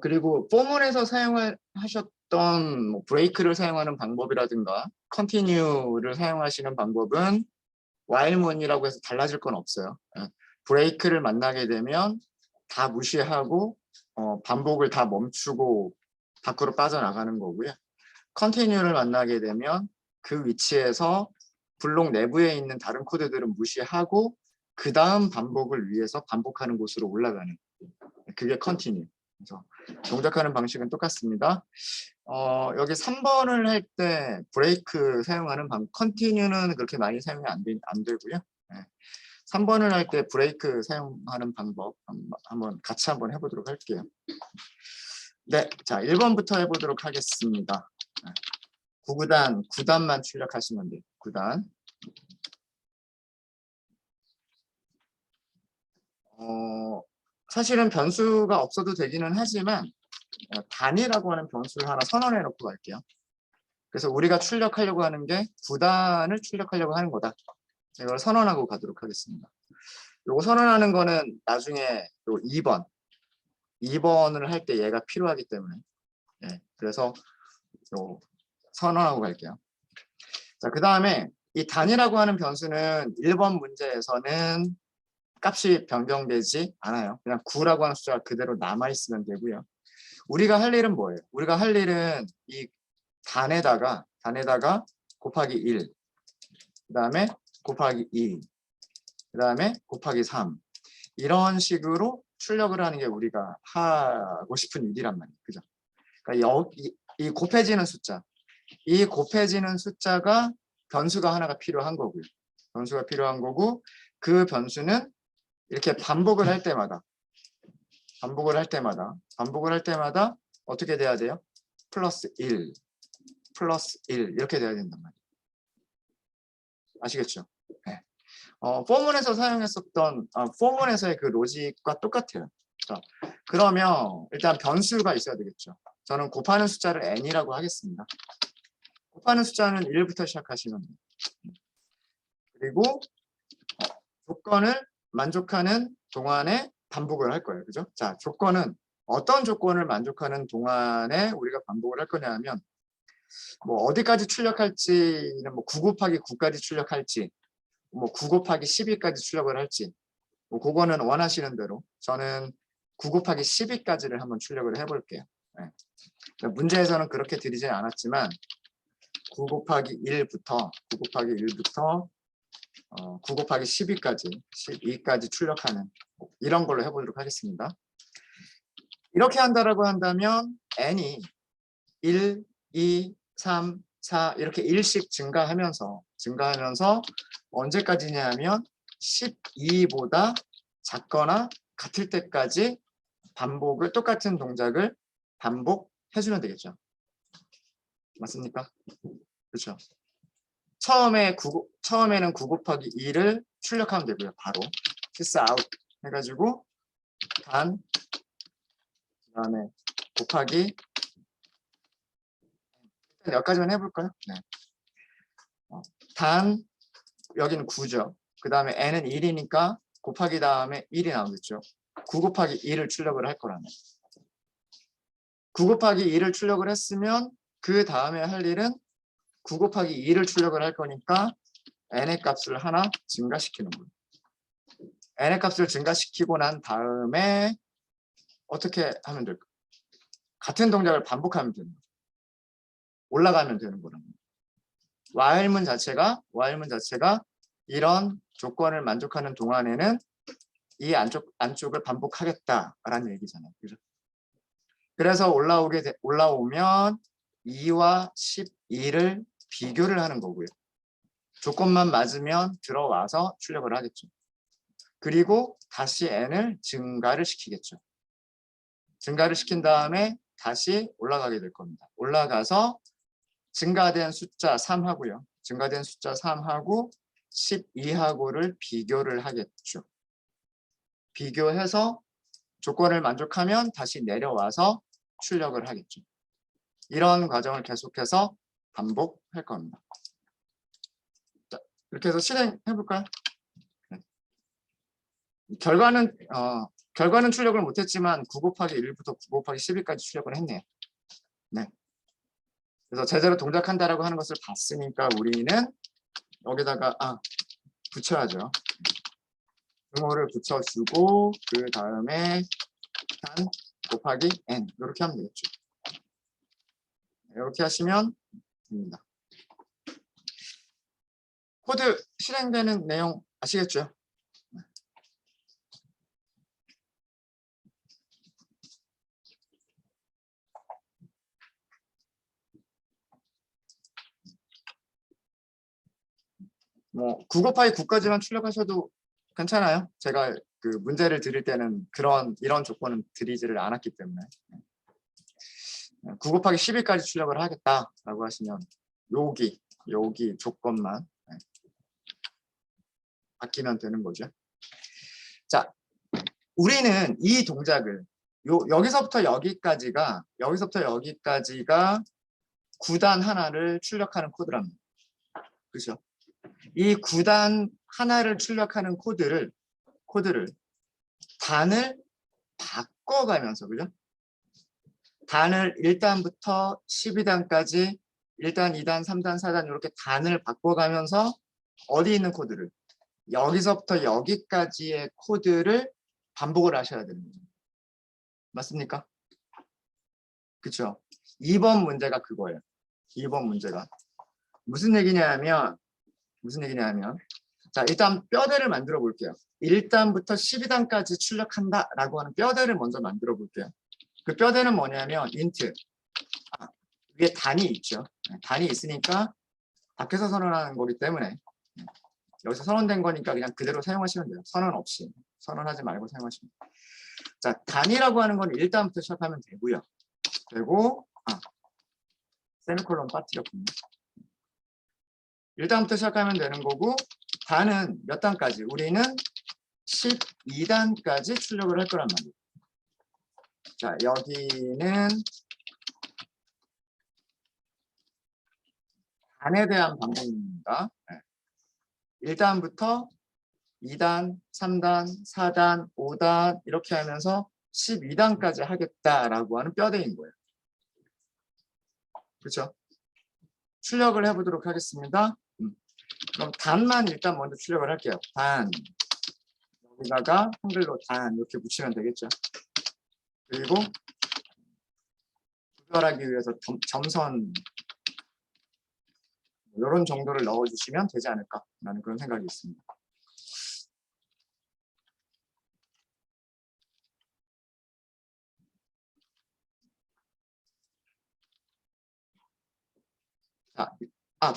그리고 포문에서 사용하셨던 뭐 브레이크를 사용하는 방법이라든가 컨티뉴를 사용하시는 방법은 while문이라고 해서 달라질 건 없어요. 브레이크를 만나게 되면 다 무시하고 반복을 다 멈추고 밖으로 빠져나가는 거고요. 컨티뉴를 만나게 되면 그 위치에서 블록 내부에 있는 다른 코드들은 무시하고 그 다음 반복을 위해서 반복하는 곳으로 올라가는, 그게 컨티뉴. 그래서 동작하는 방식은 똑같습니다. 여기 3번을 할 때 브레이크 사용하는 방법, 컨티뉴는 그렇게 많이 사용이 안 되고요. 3번을 할 때 브레이크 사용하는 방법 한번 같이 한번 해보도록 할게요. 네, 자 1번부터 해보도록 하겠습니다. 9단만 출력하시면 돼요. 9단. 사실은 변수가 없어도 되기는 하지만 단이라고 하는 변수를 하나 선언해 놓고 갈게요. 그래서 우리가 출력하려고 하는 게 9단을 출력하려고 하는 거다. 이걸 선언하고 가도록 하겠습니다. 요거 선언하는 거는 나중에 또 2번을 할 때 얘가 필요하기 때문에, 그래서 요 선언하고 갈게요. 자, 그 다음에 이 단이라고 하는 변수는 1번 문제에서는 값이 변경되지 않아요. 그냥 9라고 하는 숫자가 그대로 남아있으면 되고요. 우리가 할 일은 뭐예요? 우리가 할 일은 이 단에다가 곱하기 1, 그 다음에 곱하기 2, 그 다음에 곱하기 3, 이런 식으로 출력을 하는 게 우리가 하고 싶은 일이란 말이에요. 그죠? 그러니까 이 곱해지는 숫자, 이 곱해지는 숫자가 변수가 하나가 필요한 거고요. 변수가 필요한 거고, 그 변수는 이렇게 반복을 할 때마다 어떻게 돼야 돼요? 플러스 1 이렇게 돼야 된단 말이에요. 아시겠죠? 네. 포문에서 사용했었던 포문에서의 그 로직과 똑같아요. 자, 그러면 일단 변수가 있어야 되겠죠. 저는 곱하는 숫자를 n이라고 하겠습니다. 곱하는 숫자는 1부터 시작하시면 돼요. 그리고 조건을 만족하는 동안에 반복을 할 거예요. 그죠? 자, 조건은 어떤 조건을 만족하는 동안에 우리가 반복을 할 거냐면, 뭐 어디까지 출력할지는 뭐 9 곱하기 9까지 출력할지, 뭐 9 곱하기 12까지 출력을 할지, 뭐 그거는 원하시는 대로, 저는 9 곱하기 12까지를 한번 출력을 해볼게요. 문제에서는 그렇게 드리진 않았지만 9 곱하기 1부터 9 곱하기 12까지 출력하는 이런 걸로 해보도록 하겠습니다. 이렇게 한다라고 한다면 n이 1, 2, 3, 4 이렇게 1씩 증가하면서 언제까지냐 하면 12보다 작거나 같을 때까지 똑같은 동작을 반복해주면 되겠죠. 맞습니까? 그렇죠. 처음에는 9 곱하기 2를 출력하면 되고요. 바로 sys out 해가지고 단, 그 다음에 곱하기, 일단 여기까지만 해볼까요? 네. 단, 여기는 9죠. 그 다음에 n은 1이니까 곱하기 다음에 1이 나오겠죠. 9 곱하기 2를 출력을 할 거라면. 9 곱하기 2를 출력을 했으면 그 다음에 할 일은 9 곱하기 2를 출력을 할 거니까 n의 값을 하나 증가시키는 거예요. n의 값을 증가시키고 난 다음에 어떻게 하면 될까? 같은 동작을 반복하면 되는 거예요. 올라가면 되는 거라는 거예요. while문 자체가 이런 조건을 만족하는 동안에는 이 안쪽을 반복하겠다라는 얘기잖아요. 그죠? 그래서 올라오면 2와 12를 비교를 하는 거고요. 조건만 맞으면 들어와서 출력을 하겠죠. 그리고 다시 n을 증가를 시키겠죠. 증가를 시킨 다음에 다시 올라가게 될 겁니다. 올라가서 증가된 숫자 3하고요. 증가된 숫자 3하고 12하고를 비교를 하겠죠. 비교해서 조건을 만족하면 다시 내려와서 출력을 하겠죠. 이런 과정을 계속해서 반복할 겁니다. 자, 이렇게 해서 실행해 볼까요? 네. 결과는 결과는 출력을 못했지만 9 곱하기 1부터 9 곱하기 12까지 출력을 했네요. 네. 그래서 제대로 동작한다라고 하는 것을 봤으니까 우리는 여기다가 붙여야죠. 등호를 붙여주고 그 다음에 단 곱하기 n 이렇게 하면 되겠죠. 이렇게 하시면 됩니다. 코드 실행되는 내용 아시겠죠? 뭐 9 곱하기 9까지만 출력하셔도 괜찮아요. 제가 그 문제를 드릴 때는 이런 조건은 드리지를 않았기 때문에 9 곱하기 12까지 출력을 하겠다라고 하시면 여기 조건만 바뀌면 되는 거죠. 자, 우리는 이 동작을 여기서부터 여기까지가 9단 하나를 출력하는 코드랍니다. 그렇죠? 이 9단 하나를 출력하는 코드를 단을 바꿔가면서, 그죠? 단을 1단부터 12단까지 1단, 2단, 3단, 4단 이렇게 단을 바꿔가면서 어디 있는 코드를 여기서부터 여기까지의 코드를 반복을 하셔야 되는 거죠. 맞습니까? 그렇죠? 2번 문제가 그거예요. 2번 문제가 무슨 얘기냐면 자, 일단 뼈대를 만들어 볼게요. 1단부터 12단까지 출력한다라고 하는 뼈대를 먼저 만들어 볼게요. 그 뼈대는 뭐냐면 인트. 위에 단이 있죠. 단이 있으니까 밖에서 선언하는 거기 때문에 여기서 선언된 거니까 그냥 그대로 사용하시면 돼요. 선언 없이. 선언하지 말고 사용하시면 돼요. 자, 단이라고 하는 건 1단부터 시작하면 되고요. 되고 세미콜론 빠뜨렸군요. 1단부터 시작하면 되는 거고 단은 몇 단까지? 우리는 12단까지 출력을 할 거란 말이에요. 자, 여기는 단에 대한 반복입니다. 1단부터 2단, 3단, 4단, 5단 이렇게 하면서 12단까지 하겠다라고 하는 뼈대인 거예요. 그렇죠? 출력을 해보도록 하겠습니다. 그럼 단만 일단 먼저 출력을 할게요. 단. 여기다가 한글로 단 이렇게 붙이면 되겠죠. 그리고 구별하기 위해서 점선 이런 정도를 넣어주시면 되지 않을까라는 그런 생각이 있습니다. 자,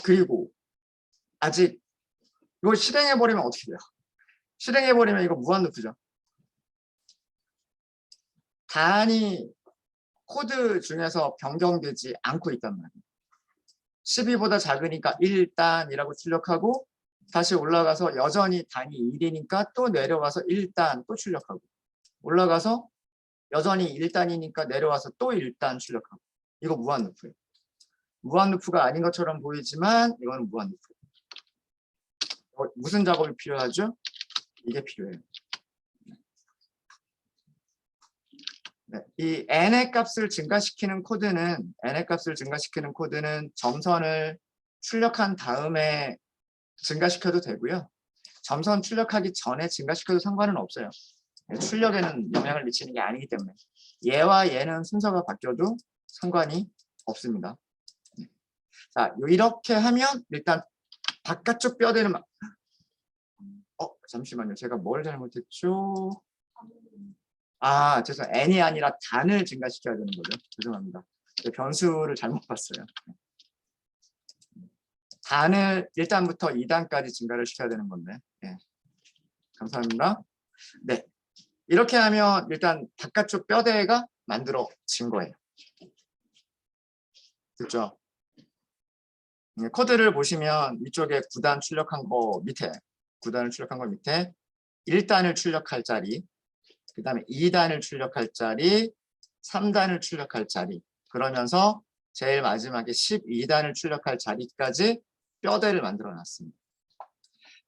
그리고 아직 이걸 실행해버리면 어떻게 돼요? 실행해버리면 이거 무한루프죠. 단이 코드 중에서 변경되지 않고 있단 말이에요. 12보다 작으니까 1단이라고 출력하고 다시 올라가서 여전히 단이 1이니까 또 내려와서 1단 또 출력하고 올라가서 여전히 1단이니까 내려와서 또 1단 출력하고 이거 무한루프예요. 무한루프가 아닌 것처럼 보이지만 이거는 무한루프. 무슨 작업이 필요하죠? 이게 필요해요. 네, 이 n의 값을 증가시키는 코드는 점선을 출력한 다음에 증가시켜도 되고요. 점선 출력하기 전에 증가시켜도 상관은 없어요. 출력에는 영향을 미치는 게 아니기 때문에 얘와 얘는 순서가 바뀌어도 상관이 없습니다. 자, 이렇게 하면 일단 바깥쪽 뼈대는 잠시만요. 제가 뭘 잘못했죠? 죄송. n이 아니라 단을 증가시켜야 되는 거죠. 죄송합니다. 변수를 잘못 봤어요. 단을 1단부터 2단까지 증가를 시켜야 되는 건데. 네. 감사합니다. 네. 이렇게 하면 일단 바깥쪽 뼈대가 만들어진 거예요. 됐죠? 코드를 보시면 이쪽에 9단 출력한 거 밑에 1단을 출력할 자리, 그 다음에 2단을 출력할 자리, 3단을 출력할 자리, 그러면서 제일 마지막에 12단을 출력할 자리까지 뼈대를 만들어 놨습니다.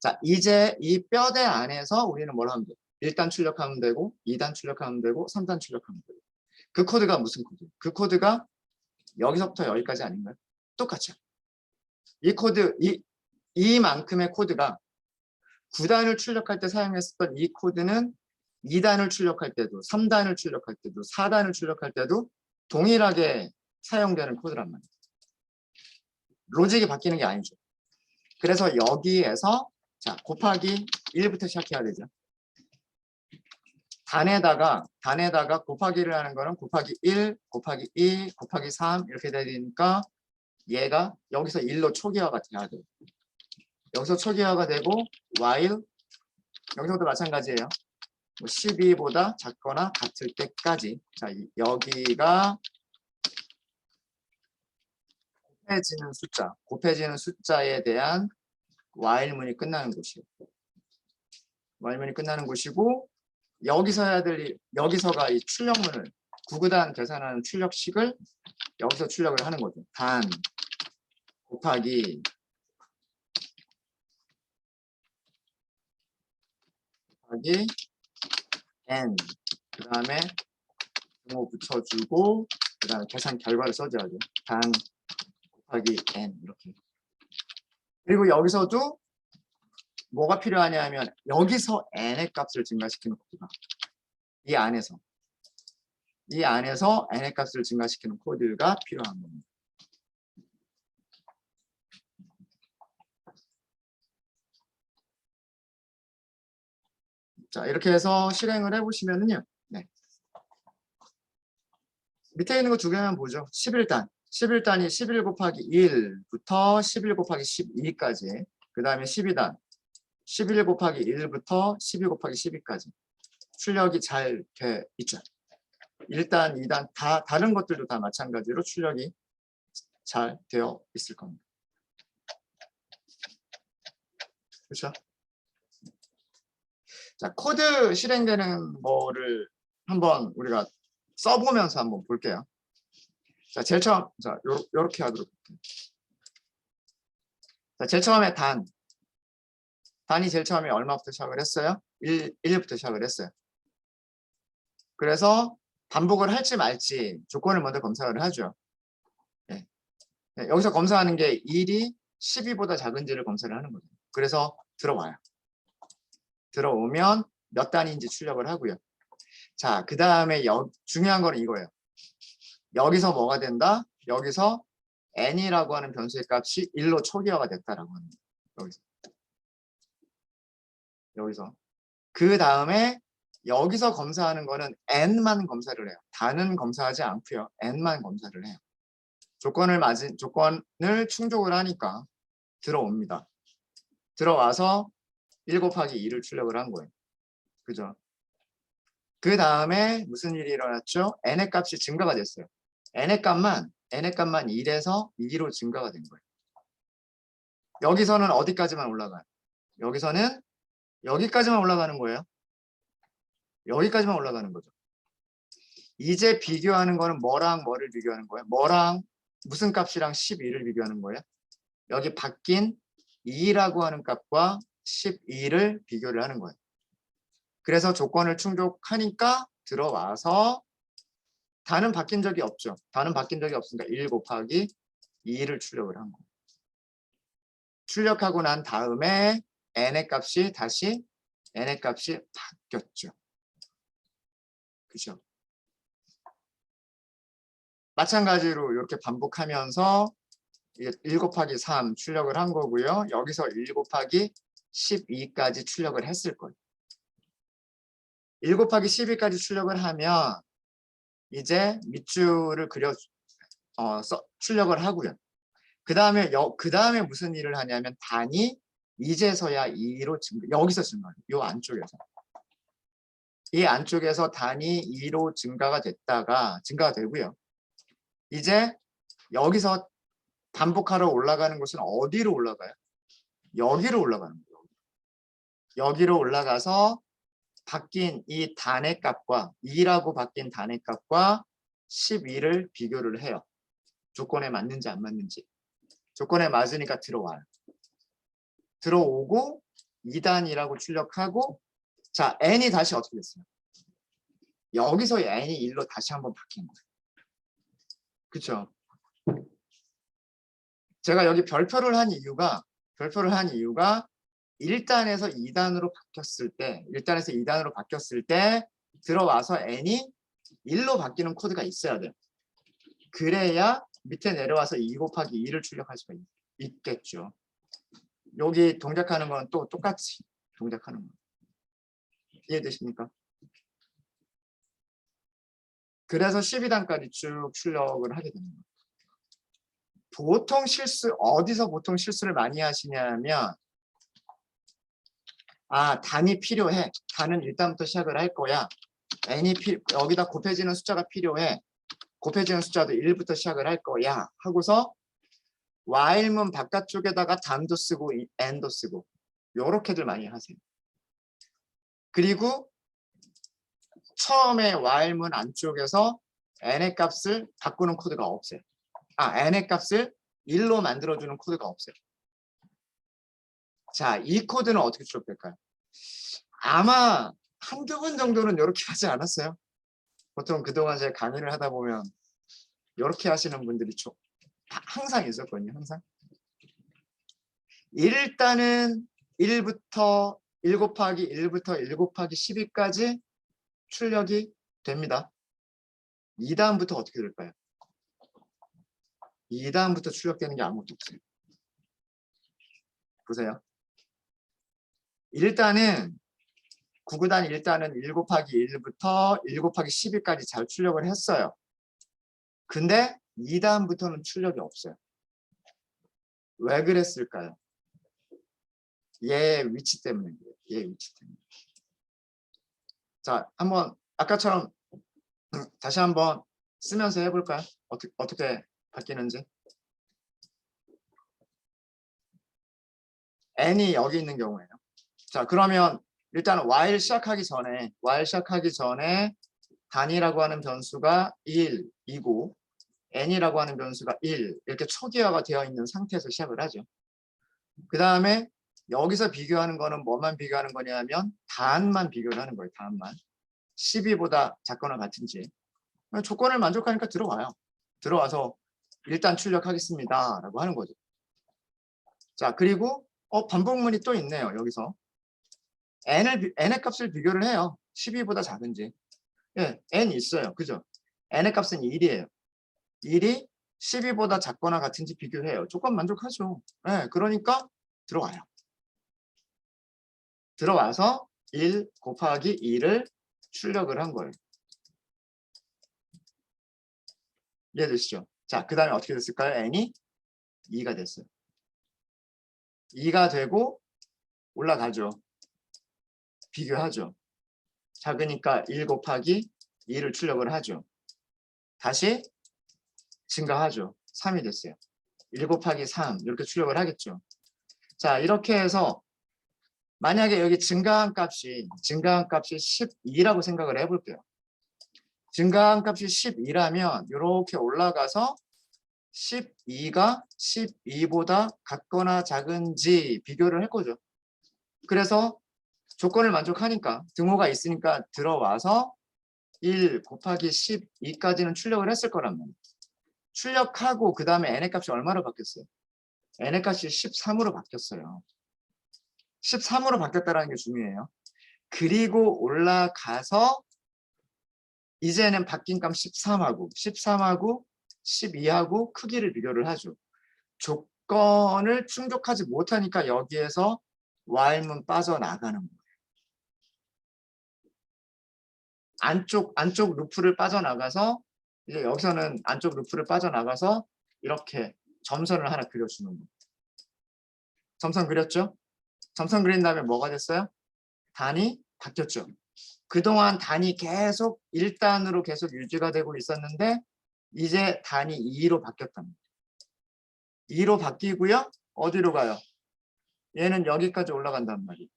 자, 이제 이 뼈대 안에서 우리는 뭘 하면 돼요? 1단 출력하면 되고 2단 출력하면 되고 3단 출력하면 되고 그 코드가 무슨 코드? 그 코드가 여기서부터 여기까지 아닌가요? 똑같죠. 이 코드 이만큼의 코드가 9단을 출력할 때 사용했었던 이 코드는 2단을 출력할 때도 3단을 출력할 때도 4단을 출력할 때도 동일하게 사용되는 코드란 말이에요. 로직이 바뀌는 게 아니죠. 그래서 여기에서 자 곱하기 1부터 시작해야 되죠. 단에다가 곱하기를 하는 거는 곱하기 1, 곱하기 2, 곱하기 3 이렇게 되니까 얘가 여기서 1로 초기화가 돼야 돼요. 여기서 초기화가 되고 while 여기서도 마찬가지예요. 12보다 작거나 같을 때까지. 자, 여기가 곱해지는 숫자에 대한 while문이 끝나는 곳이에요. while문이 끝나는 곳이고 여기서 해야 될 여기서가 이 출력문을 9구단 계산하는 출력식을 여기서 출력을 하는 거죠. 단 곱하기 n 그 다음에 분모 붙여주고 그 다음에 계산 결과를 써줘야죠. 단 곱하기 n 이렇게. 그리고 여기서도 뭐가 필요하냐 하면 여기서 n의 값을 증가시키는 코드가 이 안에서 n의 값을 증가시키는 코드가 필요한 겁니다. 자, 이렇게 해서 실행을 해보시면은요. 네. 밑에 있는 거 두 개만 보죠. 11단. 11단이 11 곱하기 1부터 11 곱하기 12까지. 그 다음에 12단. 11 곱하기 1부터 12 곱하기 12까지. 출력이 잘 돼 있죠. 1단, 2단 다 다른 것들도 다 마찬가지로 출력이 잘 되어 있을 겁니다. 그렇죠? 자, 코드 실행되는 거를 한번 우리가 써보면서 한번 볼게요. 자, 제일 처음, 자, 요렇게 하도록 할게요. 자, 제일 처음에 단이 제일 처음에 얼마부터 시작을 했어요? 1부터 시작을 했어요. 그래서 반복을 할지 말지 조건을 먼저 검사를 하죠. 네. 네, 여기서 검사하는 게 1이 12보다 작은지를 검사를 하는 거죠. 그래서 들어와요. 들어오면 몇 단인지 출력을 하고요. 자, 그 다음에 중요한 거는 이거예요. 여기서 뭐가 된다? 여기서 n이라고 하는 변수의 값이 1로 초기화가 됐다라고 합니다. 여기서. 그 다음에 여기서 검사하는 거는 n만 검사를 해요. 단은 검사하지 않고요. n만 검사를 해요. 조건을 충족을 하니까 들어옵니다. 들어와서 1 곱하기 2를 출력을 한 거예요. 그죠? 그 다음에 무슨 일이 일어났죠? n의 값이 증가가 됐어요. n의 값만 1에서 2로 증가가 된 거예요. 여기서는 어디까지만 올라가요? 여기서는 여기까지만 올라가는 거예요. 여기까지만 올라가는 거죠. 이제 비교하는 거는 뭐랑 뭐를 비교하는 거예요? 뭐랑 무슨 값이랑 12를 비교하는 거예요? 여기 바뀐 2라고 하는 값과 12를 비교를 하는 거예요. 그래서 조건을 충족하니까 들어와서 단은 바뀐 적이 없죠. 단은 바뀐 적이 없으니까 1 곱하기 2를 출력을 한 거예요. 출력하고 난 다음에 n의 값이 바뀌었죠. 그죠? 마찬가지로 이렇게 반복하면서 1 곱하기 3 출력을 한 거고요. 여기서 1 곱하기 12까지 출력을 했을 거예요. 1 곱하기 12까지 출력을 하면 이제 밑줄을 출력을 하고요. 그 다음에 무슨 일을 하냐면 단이 이제서야 2로 여기서 증가해요. 이 안쪽에서. 이 안쪽에서 단이 2로 증가가 되고요. 이제 여기서 반복하러 올라가는 곳은 어디로 올라가요? 여기로 올라가는 거예요. 여기로 올라가서 바뀐 이 단의 값과 2라고 바뀐 단의 값과 12를 비교를 해요. 조건에 맞는지 안 맞는지. 조건에 맞으니까 들어와요. 들어오고 2단이라고 출력하고 자, n이 다시 어떻게 됐어요? 여기서 n이 1로 다시 한번 바뀐 거예요. 그쵸? 제가 여기 별표를 한 이유가 1단에서 2단으로 바뀌었을 때 1단에서 2단으로 바뀌었을 때 들어와서 n이 1로 바뀌는 코드가 있어야 돼요. 그래야 밑에 내려와서 2 곱하기 2를 출력할 수가 있겠죠. 여기 동작하는 건 또 똑같이 동작하는 거예요. 이해되십니까? 그래서 12단까지 쭉 출력을 하게 됩니다. 어디서 보통 실수를 많이 하시냐면, 단이 필요해. 단은 일단부터 시작을 할 거야. 여기다 곱해지는 숫자가 필요해. 곱해지는 숫자도 1부터 시작을 할 거야. 하고서 while문 바깥쪽에다가 단도 쓰고 and도 쓰고 요렇게들 많이 하세요. 그리고 처음에 while문 안쪽에서 n의 값을 바꾸는 코드가 없어요. n의 값을 1로 만들어주는 코드가 없어요. 자, 이 코드는 어떻게 출력될까요? 아마 한두 번 정도는 이렇게 하지 않았어요? 보통 그동안 제가 강의를 하다 보면 이렇게 하시는 분들이 항상 있었거든요. 항상. 일단은 1부터 1 곱하기 1부터 1 곱하기 12까지 출력이 됩니다. 2다음부터 어떻게 될까요? 2다음부터 출력되는 게 아무것도 없어요. 보세요. 일단은 9구단 1단은 1 곱하기 1부터 1 곱하기 12까지 잘 출력을 했어요. 근데 2다음부터는 출력이 없어요. 왜 그랬을까요? 얘 위치 때문에 그래요. 얘 위치 때문에. 자, 한번 아까처럼 다시 한번 쓰면서 해볼까요? 어떻게 바뀌는지. n이 여기 있는 경우에요. 자, 그러면 일단 while 시작하기 전에 단이라고 하는 변수가 1이고 n이라고 하는 변수가 1 이렇게 초기화가 되어 있는 상태에서 시작을 하죠. 그 다음에 여기서 비교하는 거는 뭐만 비교하는 거냐면 단만 비교를 하는 거예요. 단만. 12보다 작거나 같은지. 조건을 만족하니까 들어와요. 들어와서 일단 출력하겠습니다. 라고 하는 거죠. 자, 그리고 반복문이 또 있네요. 여기서. n의 값을 비교를 해요. 12보다 작은지. 예, n 있어요. 그죠? n의 값은 1이에요. 1이 12보다 작거나 같은지 비교해요. 조건 만족하죠. 예, 그러니까 들어와요. 들어와서 1 곱하기 2를 출력을 한 거예요. 이해되시죠? 자, 그 다음에 어떻게 됐을까요? n이 2가 됐어요. 2가 되고 올라가죠. 비교하죠. 작으니까 1 곱하기 2를 출력을 하죠. 다시 증가하죠. 3이 됐어요. 1 곱하기 3 이렇게 출력을 하겠죠. 자, 이렇게 해서 만약에 여기 증가한 값이 12라고 생각을 해볼게요. 증가한 값이 12라면 이렇게 올라가서 12가 12보다 같거나 작은지 비교를 할 거죠. 그래서 조건을 만족하니까 등호가 있으니까 들어와서 1 곱하기 12까지는 출력을 했을 거란 말이에요. 출력하고 그 다음에 n의 값이 얼마로 바뀌었어요? n의 값이 13으로 바뀌었어요. 13으로 바뀌었다는 게 중요해요. 그리고 올라가서 이제는 바뀐 값 13하고 12하고 크기를 비교를 하죠. 조건을 충족하지 못하니까 여기에서 while문 빠져나가는 거예요. 안쪽 루프를 빠져나가서 이제 여기서는 안쪽 루프를 빠져나가서 이렇게 점선을 하나 그려주는 거예요. 점선 그렸죠? 점선 그린 다음에 뭐가 됐어요? 단이 바뀌었죠. 그동안 단이 계속 1단으로 계속 유지가 되고 있었는데 이제 단이 2로 바뀌었답니다. 2로 바뀌고요. 어디로 가요? 얘는 여기까지 올라간단 말이에요.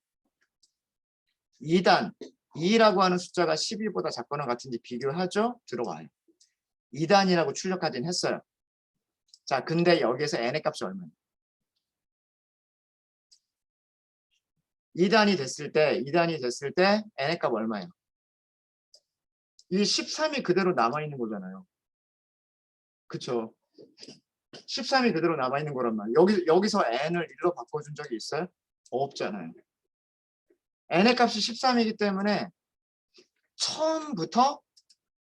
2단, 2라고 하는 숫자가 12보다 작거나 같은지 비교하죠? 들어와요. 2단이라고 출력하긴 했어요. 자, 근데 여기에서 n의 값이 얼마예요? 2단이 됐을 때 n의 값 얼마예요? 이 13이 그대로 남아있는 거잖아요. 그쵸? 13이 그대로 남아있는 거란 말이에요. 여기서 n을 1로 바꿔준 적이 있어요? 없잖아요. n의 값이 13이기 때문에 처음부터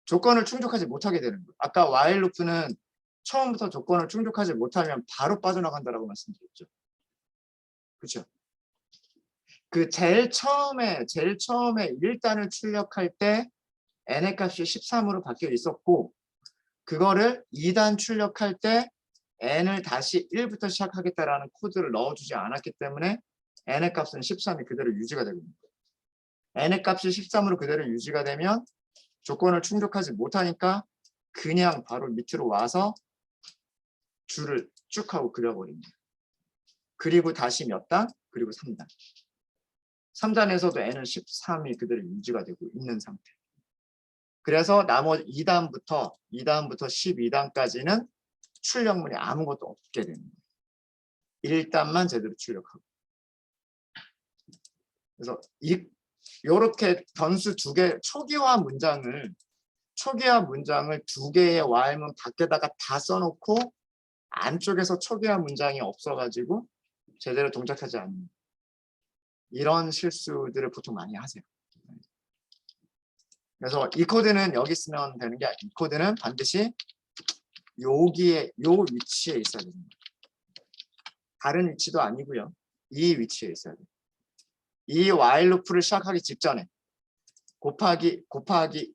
조건을 충족하지 못하게 되는 거예요. 아까 while 루프는 처음부터 조건을 충족하지 못하면 바로 빠져나간다라고 말씀드렸죠. 그렇죠? 그 제일 처음에 1단을 출력할 때 n의 값이 13으로 바뀌어 있었고 그거를 2단 출력할 때 n을 다시 1부터 시작하겠다라는 코드를 넣어주지 않았기 때문에 n의 값은 13이 그대로 유지가 되고 있는 거예요. n의 값이 13으로 그대로 유지가 되면 조건을 충족하지 못하니까 그냥 바로 밑으로 와서 줄을 쭉 하고 그려버립니다. 그리고 다시 몇 단? 그리고 3단. 3단에서도 n은 13이 그대로 유지가 되고 있는 상태. 그래서 나머지 2단부터 12단까지는 출력문이 아무것도 없게 되는 거예요. 1단만 제대로 출력하고. 그래서 이렇게 변수 2개, 초기화 문장을 2개의 while문 밖에다가 다 써놓고 안쪽에서 초기화 문장이 없어가지고 제대로 동작하지 않는 이런 실수들을 보통 많이 하세요. 그래서 이 코드는 여기 쓰면 되는 게 이 코드는 반드시 여기에 요 위치에 있어야 됩니다. 다른 위치도 아니고요. 이 위치에 있어야 돼요. 이 while 루프를 시작하기 직전에 곱하기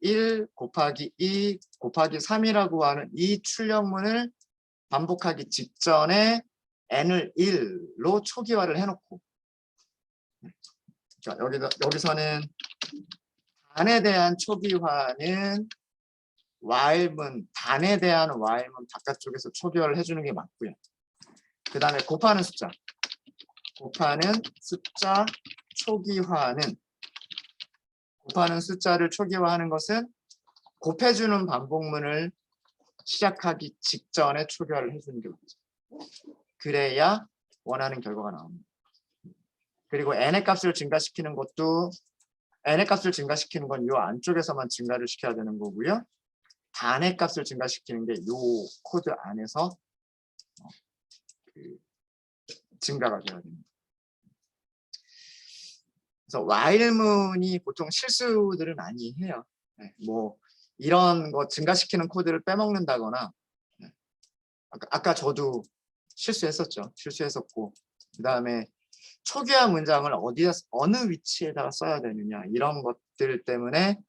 1, 곱하기 2, 곱하기 3이라고 하는 이 출력문을 반복하기 직전에 n을 1로 초기화를 해놓고 자, 여기서는 단에 대한 초기화는 단에 대한 while문 바깥쪽에서 초기화를 해주는 게 맞고요. 그 다음에 곱하는 숫자 초기화는 곱하는 숫자를 초기화하는 것은 곱해주는 반복문을 시작하기 직전에 초기화를 해주는 게 맞죠. 그래야 원하는 결과가 나옵니다. 그리고 n의 값을 증가시키는 것도 n의 값을 증가시키는 건 이 안쪽에서만 증가를 시켜야 되는 거고요. 단의 값을 증가시키는 게 이 코드 안에서 증가가 되어야 됩니다. 그래서 while문이 보통 실수들을 많이 해요. 뭐 이런 거 증가시키는 코드를 빼먹는다거나 아까 저도 실수했었고 그 다음에 초기화 문장을 어느 위치에다가 써야 되느냐 이런 것들 때문에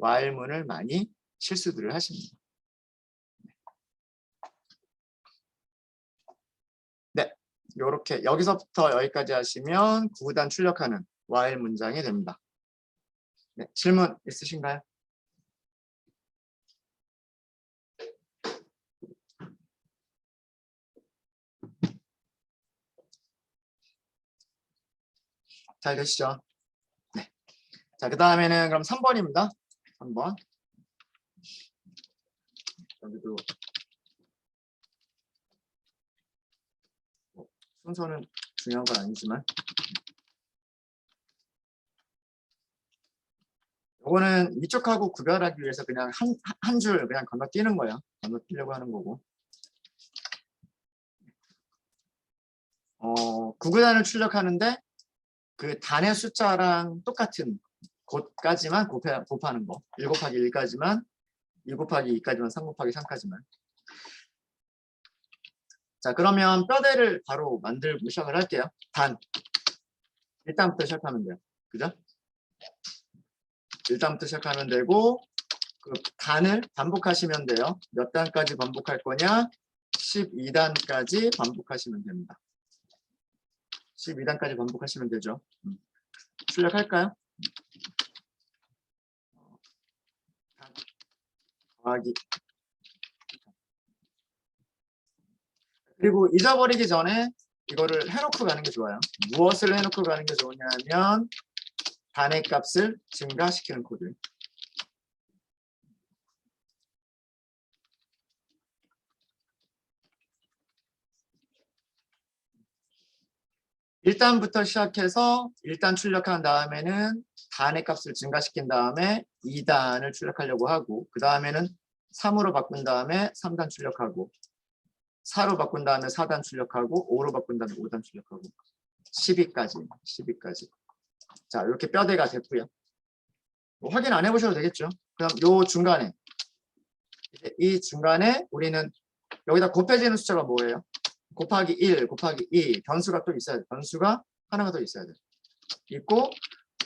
while문을 많이 실수들을 하십니다. 네, 이렇게 여기서부터 여기까지 하시면 9단 출력하는 while 문장이 됩니다. 네, 질문 있으신가요? 잘 되시죠? 네. 자, 그 다음에는 그럼 3번입니다. 3번. 여기도 순서는 중요한 건 아니지만 이거는 이쪽하고 구별하기 위해서 그냥 한 줄 그냥 건너뛰는 거예요. 건너뛰려고 하는 거고. 9구단을 출력하는데 그 단의 숫자랑 똑같은 곳까지만 곱하는 거. 1 곱하기 1까지만, 2 곱하기 2까지만, 3 곱하기 3까지만. 자, 그러면 뼈대를 바로 만들고 시작을 할게요. 단. 1단부터 시작하면 돼요. 그죠? 1단부터 시작하면 되고 그 단을 반복하시면 돼요. 몇 단까지 반복할 거냐? 12단까지 반복하시면 됩니다. 12단까지 반복하시면 되죠. 출력할까요? 더하기. 그리고 잊어버리기 전에 이거를 해놓고 가는 게 좋아요. 무엇을 해놓고 가는 게 좋으냐면 단의 값을 증가시키는 코드. 1단부터 시작해서 1단 출력한 다음에는 단의 값을 증가시킨 다음에 2단을 출력하려고 하고 그 다음에는 3으로 바꾼 다음에 3단 출력하고 4로 바꾼 다음에 4단 출력하고 5로 바꾼 다음에 5단 출력하고 12까지. 자, 이렇게 뼈대가 됐고요. 뭐 확인 안 해보셔도 되겠죠. 그럼 요 중간에 이 중간에 우리는 여기다 곱해지는 숫자가 뭐예요? 곱하기 1, 곱하기 2 변수가 또 있어야 돼. 변수가 하나가 더 있어야 돼. 있고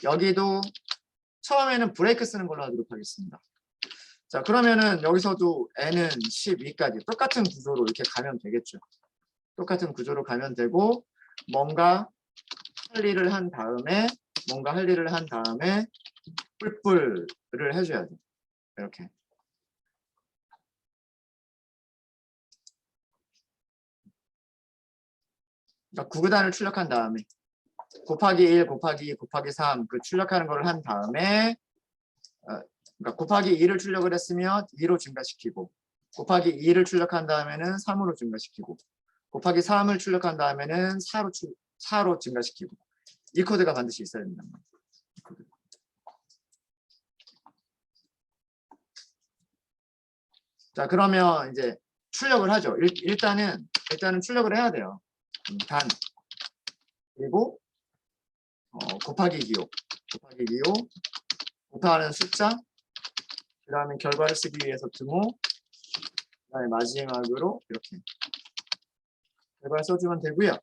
여기도 처음에는 브레이크 쓰는 걸로 하도록 하겠습니다. 자, 그러면은 여기서도 n은 12까지 똑같은 구조로 이렇게 가면 되겠죠. 똑같은 구조로 가면 되고 뭔가 할 일을 한 다음에 뿔뿔을 해줘야 돼. 이렇게. 그러니까 구구단을 출력한 다음에 곱하기 1, 곱하기 2, 곱하기 3 그 출력하는 걸 한 다음에 그러니까 곱하기 2를 출력을 했으면 2로 증가시키고 곱하기 2를 출력한 다음에는 3으로 증가시키고 곱하기 3을 출력한 다음에는 4로 증가시키고 이 코드가 반드시 있어야 됩니다. 자, 그러면 이제 출력을 하죠. 일단은 출력을 해야 돼요. 단 그리고 곱하기 기호 곱하는 숫자 그 다음에 결과를 쓰기 위해서 등호 그 다음에 마지막으로 이렇게 결과를 써주면 되고요.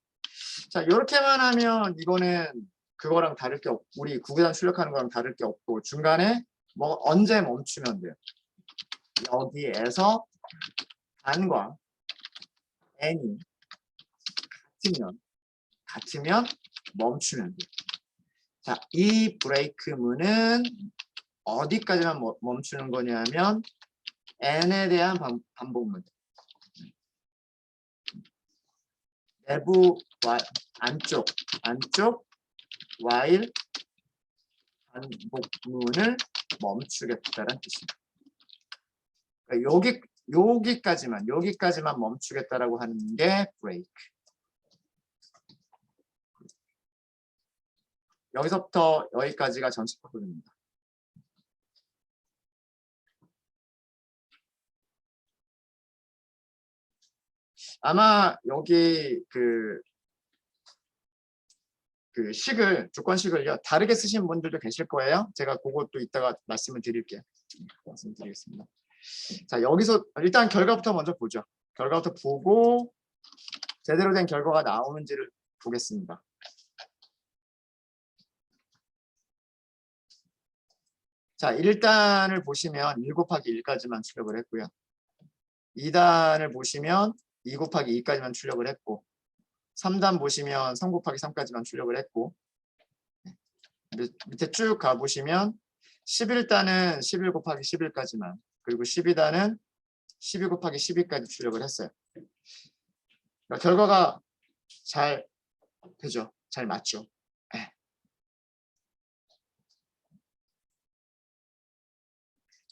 자, 이렇게만 하면 이거는 그거랑 다를 게 없고 우리 구구단 출력하는 거랑 다를 게 없고 중간에 뭐 언제 멈추면 돼요. 여기에서 단과 n이 같으면 멈추면 돼요. 자, 이 브레이크문은 어디까지만 멈추는 거냐면 n에 대한 반복문. 내부 안쪽 while 반복문을 멈추겠다는 뜻입니다. 그러니까 여기까지만 멈추겠다라고 하는 게 브레이크. 여기서부터 여기까지가 전체 코드입니다. 아마 여기 그 조건식을요 다르게 쓰신 분들도 계실 거예요. 제가 그것도 이따가 말씀을 드릴게요. 말씀드리겠습니다. 자, 여기서 일단 결과부터 먼저 보죠. 결과부터 보고 제대로 된 결과가 나오는지를 보겠습니다. 자, 1단을 보시면 1 곱하기 1까지만 출력을 했고요. 2단을 보시면 2 곱하기 2까지만 출력을 했고 3단 보시면 3 곱하기 3까지만 출력을 했고 밑에 쭉 가보시면 11단은 11 곱하기 11까지만 그리고 12단은 12 곱하기 12까지 출력을 했어요. 그러니까 결과가 잘 되죠. 잘 맞죠. 네.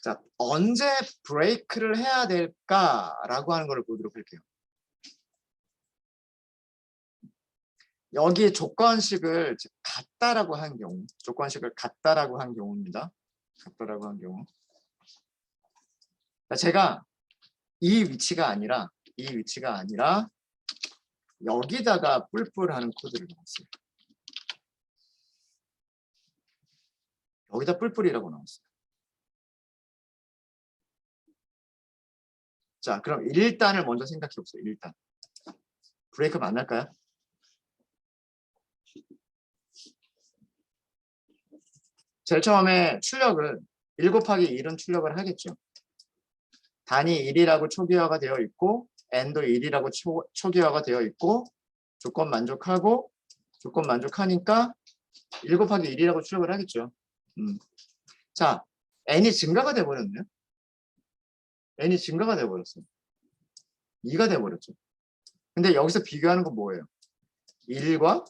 자, 언제 브레이크를 해야 될까라고 하는 걸 보도록 할게요. 여기 조건식을 같다라고 한 경우, 경우입니다. 같다라고 한 경우. 제가 이 위치가 아니라 여기다가 뿔뿔하는 코드를 넣었어요. 여기다 뿔뿔이라고 넣었어요. 자, 그럼 1단을 먼저 생각해 보세요. 1단. 브레이크 만날까요? 제일 처음에 출력을 1 곱하기 1은 출력을 하겠죠. 단이 1이라고 초기화가 되어 있고 n도 1이라고 초기화가 되어 있고 조건 만족하니까 1 곱하기 1이라고 출력을 하겠죠. 자, n이 증가가 돼버렸네요. n이 증가가 돼버렸어요. 2가 돼버렸죠. 근데 여기서 비교하는 건 뭐예요? 1과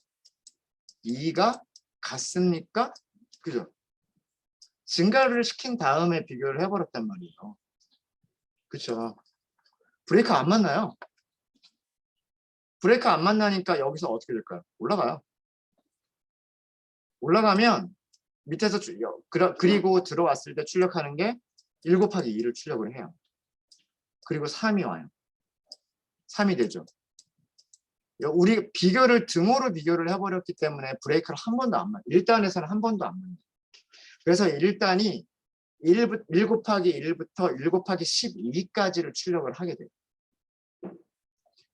2가 같습니까? 그죠? 증가를 시킨 다음에 비교를 해버렸단 말이에요. 그쵸? 브레이크 안 만나요. 브레이크 안 만나니까 여기서 어떻게 될까요? 올라가요. 올라가면 밑에서 그리고 들어왔을 때 출력하는 게 1 곱하기 2를 출력을 해요. 그리고 3이 와요. 3이 되죠. 우리 비교를 등호로 비교를 해버렸기 때문에 브레이크를 한 번도 안 맞아요. 1단에서는 한 번도 안 맞아요. 그래서 1단이 1 곱하기 1부터 1 곱하기 12까지를 출력을 하게 돼요.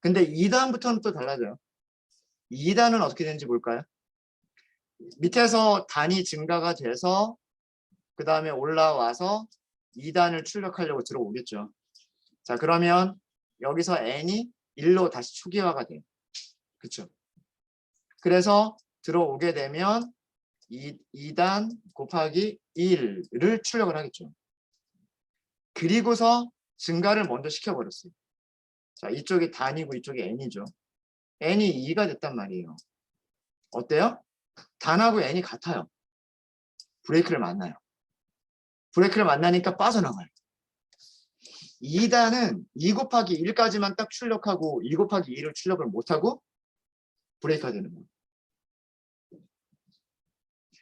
근데 2단부터는 또 달라져요. 2단은 어떻게 되는지 볼까요? 밑에서 단이 증가가 돼서 그 다음에 올라와서 2단을 출력하려고 들어오겠죠. 자, 그러면 여기서 n이 1로 다시 초기화가 돼요. 그렇죠? 그래서 들어오게 되면 2단 곱하기 1을 출력을 하겠죠. 그리고서 증가를 먼저 시켜버렸어요. 자, 이쪽이 단이고 이쪽이 n이죠. n이 2가 됐단 말이에요. 어때요? 단하고 n이 같아요. 브레이크를 만나요. 브레이크를 만나니까 빠져나가요. 2단은 2 곱하기 1까지만 딱 출력하고 2 곱하기 2를 출력을 못하고 브레이크가 되는 거예요.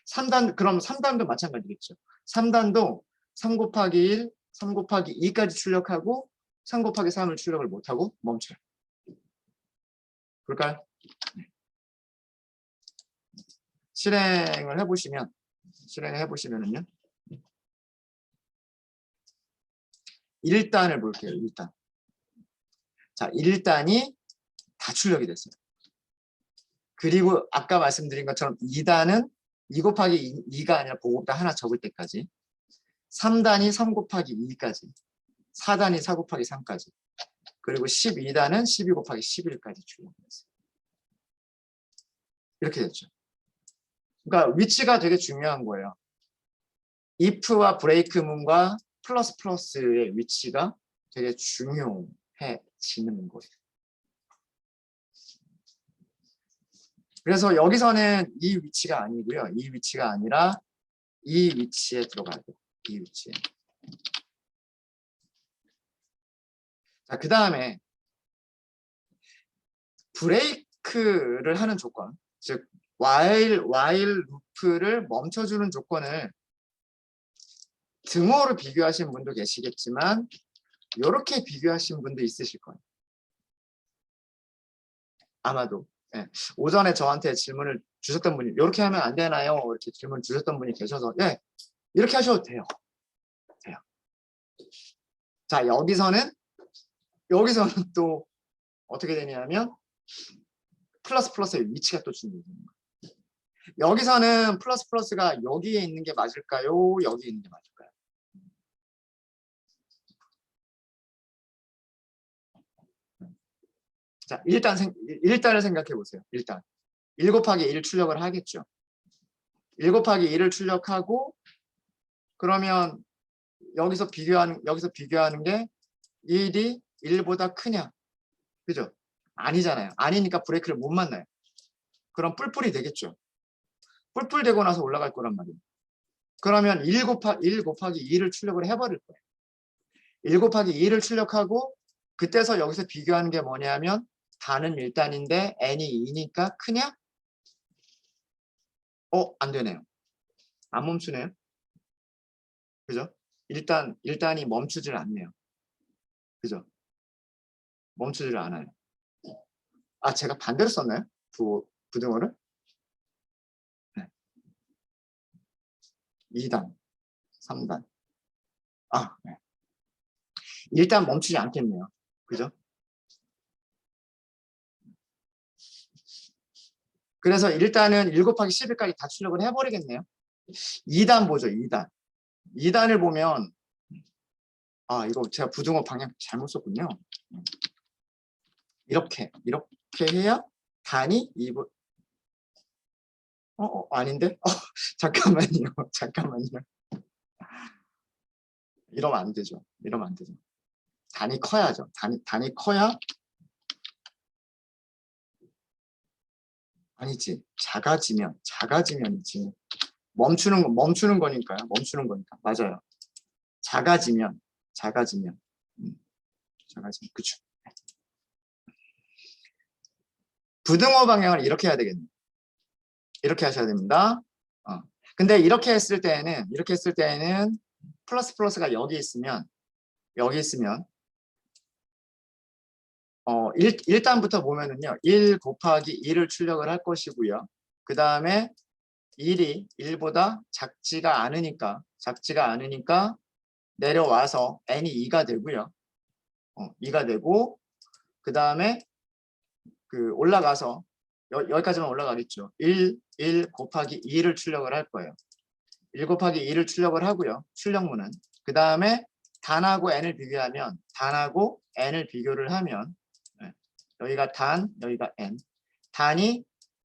3단, 그럼 3단도 마찬가지겠죠. 3단도 3 곱하기 1, 3 곱하기 2까지 출력하고 3 곱하기 3을 출력을 못하고 멈춰요. 볼까요? 실행을 해보시면은요. 1단을 볼게요. 1단. 자, 1단이 다 출력이 됐어요. 그리고 아까 말씀드린 것처럼 2단은 2 곱하기 2가 아니라 보급다 하나 적을 때까지, 3단이 3 곱하기 2까지, 4단이 4 곱하기 3까지, 그리고 12단은 12 곱하기 11까지 출력했어요. 이렇게 됐죠. 그러니까 위치가 되게 중요한 거예요. if와 브레이크문과 플러스 플러스의 위치가 되게 중요해지는 거예요. 그래서 여기서는 이 위치가 아니고요. 이 위치가 아니라 이 위치에 들어가야 돼요. 이 위치에. 자, 그 다음에 브레이크를 하는 조건, 즉 while 루프를 멈춰주는 조건을 등호로 비교하신 분도 계시겠지만 이렇게 비교하신 분도 있으실 거예요. 아마도. 예. 오전에 저한테 질문을 주셨던 분이 이렇게 하면 안 되나요? 이렇게 질문 주셨던 분이 계셔서 예, 이렇게 하셔도 돼요. 자, 여기서는 또 어떻게 되냐면 플러스 플러스의 위치가 또 중요해요. 여기서는 플러스 플러스가 여기에 있는 게 맞을까요? 여기에 있는 게 맞을까요? 자, 일단을 생각해 보세요. 일단 1 곱하기 1 출력을 하겠죠. 1 곱하기 1을 출력하고 그러면 여기서 비교하는 게 1이 1보다 크냐? 그죠? 아니잖아요. 아니니까 브레이크를 못 만나요. 그럼 뿔뿔이 되겠죠. 뿔뿔 되고 나서 올라갈 거란 말이에요. 그러면 1 곱하기 2를 출력을 해버릴 거예요. 1 곱하기 2를 출력하고 그때서 여기서 비교하는 게 뭐냐면 단은 1단인데 n이 2니까 크냐? 안 되네요. 안 멈추네요. 그죠? 일단이 멈추질 않네요. 그죠? 멈추질 않아요. 아, 제가 반대로 썼나요? 부등호를? 네. 2단, 3단. 아, 네. 일단 멈추지 않겠네요. 그죠? 그래서 일단은 1 곱하기 11까지 다 출력을 해버리겠네요. 2단 보죠, 2단. 2단을 보면, 이거 제가 부등호 방향 잘못 썼군요. 이렇게 해야 단이 2분. 아닌데? 잠깐만요. 이러면 안 되죠. 단이 커야죠. 단이 커야, 아니지. 작아지면이지. 멈추는 거니까요. 맞아요. 작아지면. 작아지면. 그쵸. 부등호 방향을 이렇게 해야 되겠네요. 이렇게 하셔야 됩니다. 근데 이렇게 했을 때에는 플러스 플러스가 여기 있으면 1단부터 보면은요. 1 곱하기 2를 출력을 할 것이고요. 그 다음에 1이 1보다 작지가 않으니까 내려와서 n이 2가 되고요. 2가 되고 그 다음에 그 올라가서 여기까지만 올라가겠죠. 1 곱하기 2를 출력을 할 거예요. 1 곱하기 2를 출력을 하고요. 출력문은. 그 다음에 단하고 n을 비교를 하면 여기가 단, 여기가 n. 단이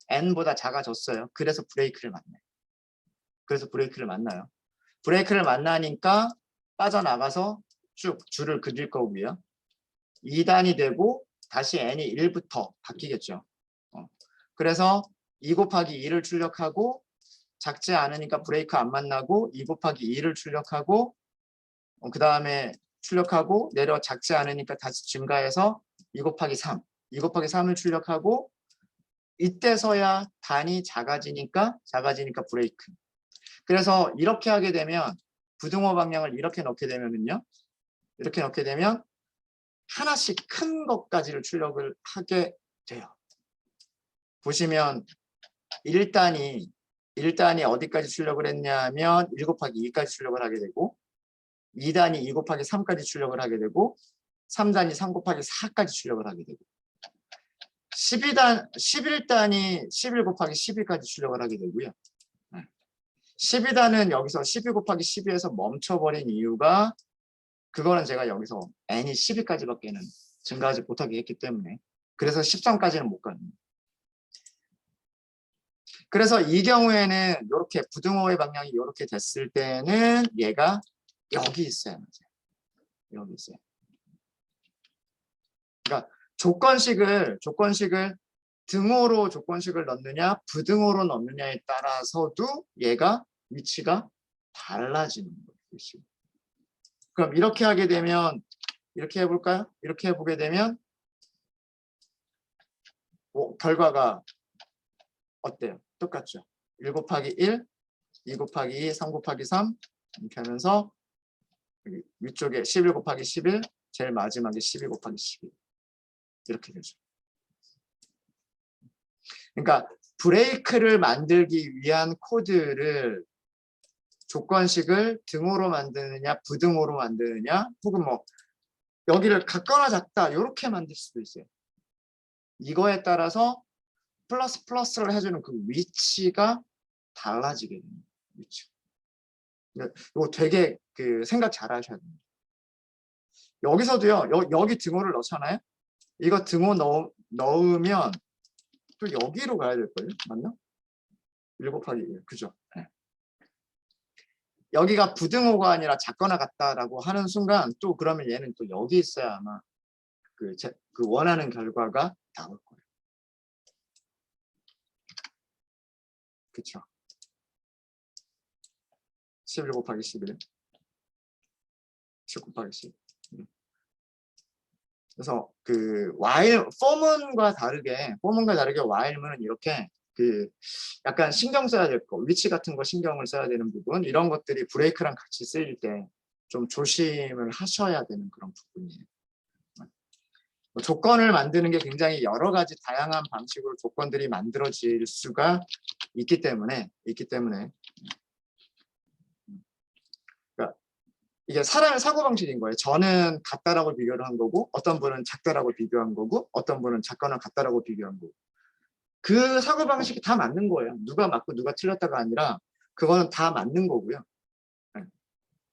n보다 작아졌어요. 그래서 브레이크를 만나요. 브레이크를 만나니까 빠져나가서 쭉 줄을 그릴 거고요. 2단이 되고 다시 n이 1부터 바뀌겠죠. 그래서 2 곱하기 2를 출력하고 작지 않으니까 브레이크 안 만나고 2 곱하기 2를 출력하고 그 다음에 출력하고 내려 작지 않으니까 다시 증가해서 2 곱하기 3을 출력하고 이때서야 단이 작아지니까 브레이크. 그래서 이렇게 하게 되면 부등호 방향을 이렇게 넣게 되면 하나씩 큰 것까지를 출력을 하게 돼요. 보시면 1단이 어디까지 출력을 했냐면 1 곱하기 2까지 출력을 하게 되고 2단이 2 곱하기 3까지 출력을 하게 되고 3단이 3 곱하기 4까지 출력을 하게 되고 11단이 11 곱하기 12까지 출력을 하게 되고요. 12단은 여기서 12 곱하기 12에서 멈춰버린 이유가 그거는 제가 여기서 n이 12까지밖에는 증가하지 못하게 했기 때문에 그래서 13까지는 못 가는 거예요. 그래서 이 경우에는 이렇게 부등호의 방향이 이렇게 됐을 때는 얘가 여기 있어야 맞아요. 여기 있어요. 그러니까 조건식을 등호로 조건식을 넣느냐 부등호로 넣느냐에 따라서도 얘가 위치가 달라지는 거예요. 그럼 이렇게 하게 되면 이렇게 해볼까요? 이렇게 해보게 되면 결과가 어때요? 똑같죠? 1 곱하기 1, 2 곱하기 2, 3 곱하기 3 이렇게 하면서 여기 위쪽에 11 곱하기 11, 제일 마지막에 12 곱하기 12 이렇게 되죠. 그러니까 브레이크를 만들기 위한 코드를 조건식을 등호로 만드느냐 부등호로 만드느냐 혹은 뭐 여기를 같거나 작다 이렇게 만들 수도 있어요. 이거에 따라서 플러스 플러스를 해주는 그 위치가 달라지게 됩니다. 위치. 이거 되게 그 생각 잘 하셔야 됩니다. 여기서도요. 여기 등호를 넣잖아요. 이거 등호 넣으면 또 여기로 가야 될 거예요. 맞나? 1 곱하기 1. 그죠? 네. 여기가 부등호가 아니라 작거나 같다라고 하는 순간 또 그러면 얘는 또 여기 있어야 아마 그 원하는 결과가 나올 거예요. 그쵸? 11 곱하기 11. 10 곱하기 10. 그래서 그 포문과 다르게 while문은 이렇게 그 약간 신경 써야 될 거, 위치 같은 거 신경을 써야 되는 부분, 이런 것들이 브레이크랑 같이 쓰일 때 좀 조심을 하셔야 되는 그런 부분이에요. 조건을 만드는 게 굉장히 여러 가지 다양한 방식으로 조건들이 만들어질 수가 있기 때문에 그러니까 이게 사람의 사고방식인 거예요. 저는 같다라고 비교를 한 거고 어떤 분은 작다라고 비교한 거고 어떤 분은 작거나 같다라고 비교한 거고 그 사고방식이 다 맞는 거예요. 누가 맞고 누가 틀렸다가 아니라 그거는 다 맞는 거고요. 네.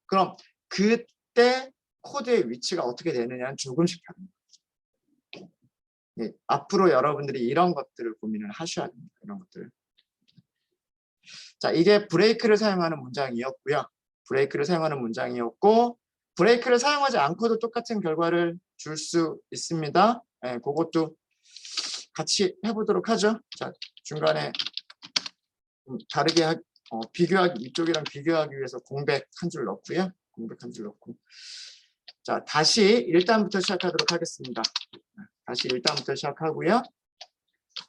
그럼 그때 코드의 위치가 어떻게 되느냐는 조금씩 다릅니다. 네. 앞으로 여러분들이 이런 것들을 고민을 하셔야 됩니다. 이런 것들. 자, 이게 브레이크를 사용하는 문장이었고요. 브레이크를 사용하지 않고도 똑같은 결과를 줄 수 있습니다. 네, 그것도 같이 해보도록 하죠. 자, 중간에 다르게 이쪽이랑 비교하기 위해서 공백 한 줄 넣고요. 자, 다시 1단부터 시작하도록 하겠습니다. 다시 1단부터 시작하고요.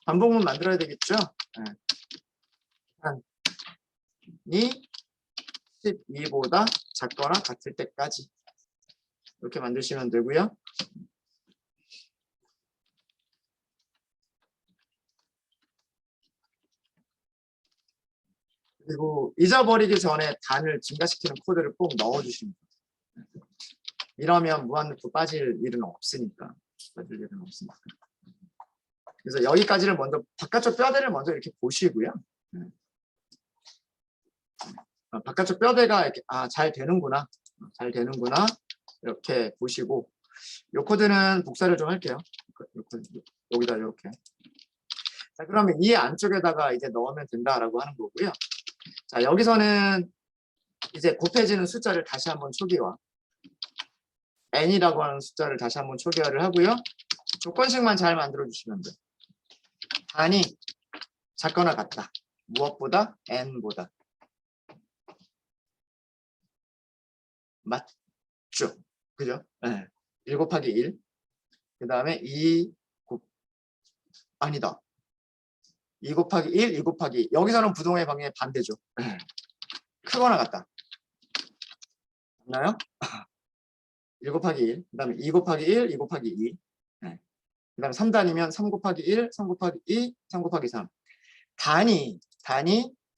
반복문 만들어야 되겠죠? 네. 12보다 작거나 같을 때까지 이렇게 만드시면 되고요. 그리고 잊어버리기 전에 단을 증가시키는 코드를 꼭 넣어주십니다. 이러면 무한루프 빠질 일은 없으니까. 그래서 여기까지를 먼저 바깥쪽 뼈대를 먼저 이렇게 보시고요. 바깥쪽 뼈대가 이렇게 잘 되는구나. 잘 되는구나. 이렇게 보시고 이 코드는 복사를 좀 할게요. 여기다 이렇게. 자, 그러면 이 안쪽에다가 이제 넣으면 된다라고 하는 거고요. 자, 여기서는 이제 곱해지는 숫자를 다시 한번 초기화. n이라고 하는 숫자를 다시 한번 초기화를 하고요. 조건식만 잘 만들어 주시면 돼요. 단이 작거나 같다. 무엇보다? n보다. 맞죠? 그죠? 네. 1 곱하기 1. 그 다음에 2 아니다. 2 곱하기 1, 2 곱하기 2. 여기서는 부동의 방향의 반대죠. 네. 크거나 같다. 맞나요? 1 곱하기 1. 그 다음에 2 곱하기 1, 2 곱하기 2. 네. 그 다음에 3단이면 3 곱하기 1, 3 곱하기 2, 3 곱하기 3. 단이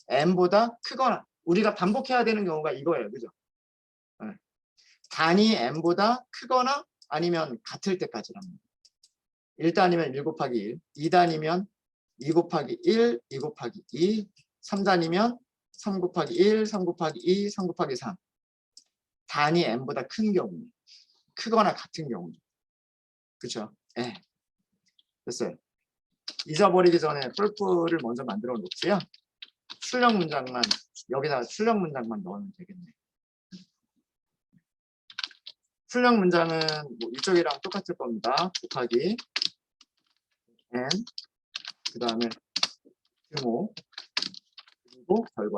n보다 크거나 우리가 반복해야 되는 경우가 이거예요. 그죠? 네. 단이 n보다 크거나 아니면 같을 때까지랍니다. 1단이면 1 곱하기 1, 2단이면 2 곱하기 1, 2 곱하기 2, 3단이면 3 곱하기 1, 3 곱하기 2, 3 곱하기 3. 단이 n보다 큰 경우, 크거나 같은 경우. 그렇죠? 네. 됐어요. 잊어버리기 전에 풀프를 먼저 만들어 놓고요. 출력 문장만 여기다가 출력 문장만 넣으면 되겠네. 출력 문장은 뭐 이쪽이랑 똑같을 겁니다. 곱하기 n 그 다음에 규모 그리고 결과.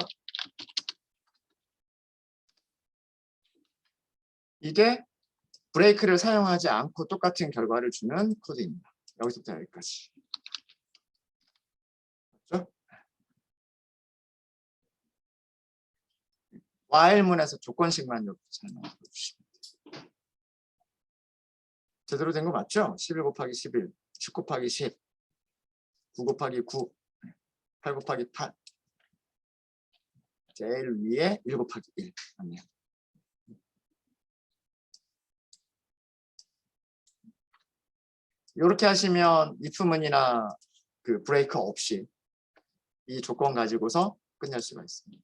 이게 브레이크를 사용하지 않고 똑같은 결과를 주는 코드입니다. 여기서부터 여기까지. 맞죠? while문에서 조건식만 이렇게 잘 넣어주시면 돼요. 제대로 된 거 맞죠? 11 곱하기 11, 10 곱하기 10, 9 곱하기 9, 8 곱하기 8. 제일 위에 1 곱하기 1. 맞네요. 이렇게 하시면 if문이나 그 브레이크 없이 이 조건 가지고서 끝낼 수가 있습니다.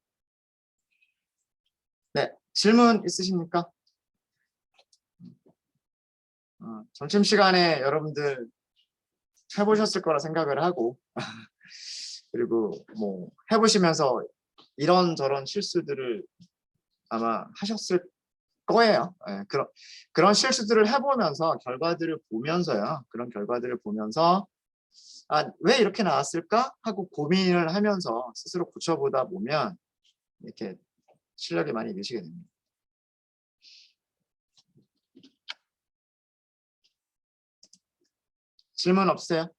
네, 질문 있으십니까? 점심시간에 여러분들 해보셨을 거라 생각을 하고 그리고 뭐 해보시면서 이런저런 실수들을 아마 하셨을 거예요. 네, 그런 실수들을 해보면서 결과들을 보면서요. 그런 결과들을 보면서 왜 이렇게 나왔을까 하고 고민을 하면서 스스로 고쳐보다 보면 이렇게 실력이 많이 느시게 됩니다. 질문 없어요?